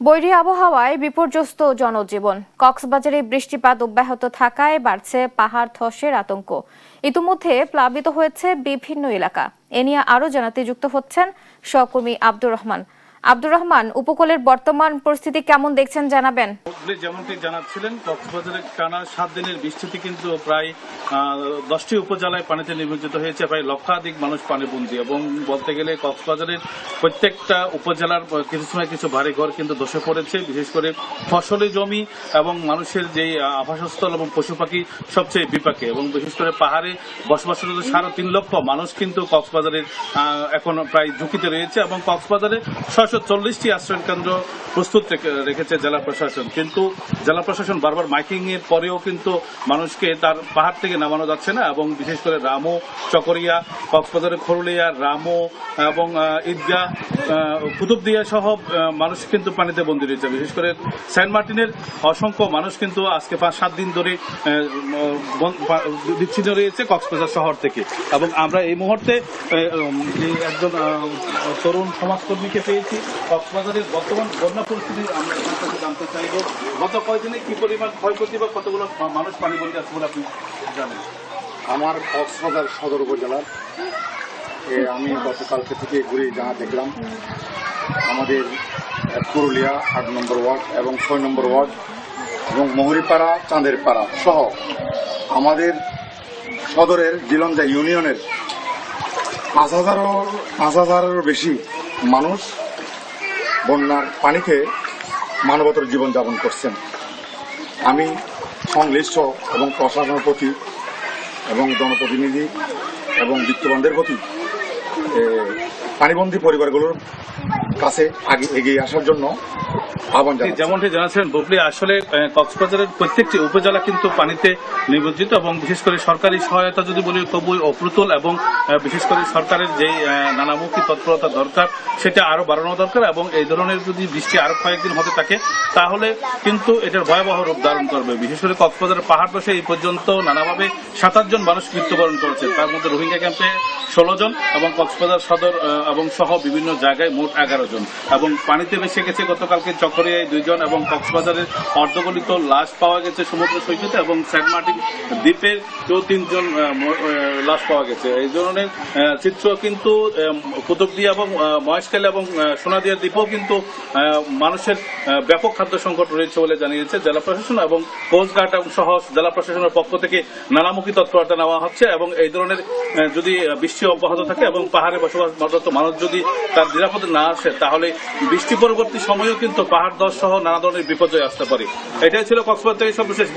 বৈরী আবহাওয়ায় বিপর্যস্ত জনজীবন। কক্সবাজারে বৃষ্টিপাত অব্যাহত থাকায় বাড়ছে পাহাড় ধসের আতঙ্ক। ইতিমধ্যে প্লাবিত হয়েছে বিভিন্ন এলাকা। এ নিয়ে আরো জানাতে যুক্ত হচ্ছেন সহকর্মী আব্দুর রহমান। আব্দুর রহমান, উপকূলের বর্তমান পরিস্থিতি কেমন দেখছেন জানাবেন। যেমনটি জানাচ্ছিলেন, কক্সবাজারের টানা 7 দিনের বৃষ্টিতে কিন্তু প্রায় 10টি উপজেলায় পানিতে নিমজ্জিত হয়েছে, প্রায় লক্ষাধিক মানুষ পানিবন্দী। এবং বলতে গেলে কক্সবাজারের প্রত্যেকটা উপজেলার কিছু সময় কিছু বাড়ি ঘর কিন্তু ধসে পড়েছে। বিশেষ করে ফসলি জমি এবং মানুষের যেই আবাসস্থল এবং পশু পাখি সবচেয়ে বিপাকে। এবং বিশেষ করে পাহাড়ে বসবাসরত 3.5 লক্ষ মানুষ কিন্তু কক্সবাজারের এখন প্রায় ঝুঁকিতে রয়েছে। এবং কক্সবাজারে 640টি আশ্রয় কেন্দ্র প্রস্তুত রেখেছে জেলা প্রশাসন। কিন্তু জেলা প্রশাসন বারবার মাইকিং এর পরেও কিন্তু মানুষকে তার পাহাড় থেকে নামানো যাচ্ছে না। এবং বিশেষ করে রামো, চকরিয়া, কক্সবাজারের খরুলিয়া, রামো এবং ঈদগাহ, কুতুবদিয়া সহ মানুষ কিন্তু পানিতে বন্দী রয়েছে। বিশেষ করে সেন্ট মার্টিনের অসংখ্য মানুষ কিন্তু আজকে 5-7 দিন ধরে বিচ্ছিন্ন রয়েছে কক্সবাজার শহর থেকে। এবং আমরা এই মুহূর্তে একজন তরুণ সমাজকর্মীকে পেয়েছি। কক্সবাজারের বর্তমান বন্যা পরিস্থিতি আমরা এখান থেকে জানতে চাইব। গত কয়েকদিনে কি পরিমাণ ক্ষয়ক্ষতি বা কতগুলো মানুষ পানিবন্দী আছে বলে আপনি জানেন? আমার কক্সবাজার সদর উপজেলার আমি গতকালকে থেকে ঘুরে যা দেখলাম, আমাদের পুরুলিয়া 8 নম্বর ওয়ার্ড এবং 6 নম্বর ওয়ার্ড এবং মহুরিপাড়া, চাঁদেরপাড়া সহ আমাদের সদরের জিলঞ্জা ইউনিয়নের 5,000-এরও বেশি মানুষ বন্যার পানিতে মানবতর জীবনযাপন করছেন। আমি সংশ্লিষ্ট এবং প্রশাসনের প্রতি এবং জনপ্রতিনিধি এবং বিত্তবানদের প্রতি পানিবন্দী পরিবারগুলোর কাছে আগে এগিয়ে আসার জন্য আহ্বান জানাচ্ছি। যেমনটি জানাচ্ছেন ববলি, আসলে কক্সবাজারের প্রত্যেকটি উপজেলা কিন্তু পানিতে নিমজ্জিত। এবং বিশেষ করে সরকারি সহায়তা যদি বলি তবুই অপ্রতুল। এবং বিশেষ করে সরকারের যে নানামুখী তৎপরতা দরকার সেটা আরো বাড়ানো দরকার। এবং এই ধরনের যদি বৃষ্টি আরো কয়েকদিন হতে থাকে তাহলে কিন্তু এটার ভয়াবহ রূপ ধারণ করবে। বিশেষ করে কক্সবাজারের পাহাড় ধসে এই পর্যন্ত নানাভাবে 27 জন মানুষ মৃত্যুবরণ করেছে। তার মধ্যে রোহিঙ্গা ক্যাম্পে 16 জন এবং কক্সবাজার সদর এবং সহ বিভিন্ন জায়গায় মোট 11 জন। এবং পানিতে ভেসে গেছে গতকালকে চকরিয়ায় 2 জন এবং কক্সবাজারের অর্ধগলিত লাশ পাওয়া গেছে সমুদ্র সৈকতে। এবং সেন্ট মার্টিন দ্বীপের 3 জন লাশ পাওয়া গেছে। এই ধরনের চিত্র কিন্তু কুতুবদিয়া এবং মহেশখালী এবং সোনাদিয়ার দ্বীপেও কিন্তু মানুষের ব্যাপক খাদ্য সংকট রয়েছে বলে জানিয়েছে জেলা প্রশাসন। এবং কোস্টগার্ড সহ জেলা প্রশাসনের পক্ষ থেকে নানামুখী তৎপরতা নেওয়া হচ্ছে। এবং এই ধরনের যদি বৃষ্টি অব্যাহত থাকে এবং পাহাড়ে বসবাসরত মানুষ যদি তার নিরাপদে না আসে তাহলে বৃষ্টি পরবর্তী সময়েও কিন্তু পাহাড় ধস সহ নানা ধরনের বিপর্যয় আসতে পারে। এটাই ছিল কক্সবাজার থেকে সর্বশেষ।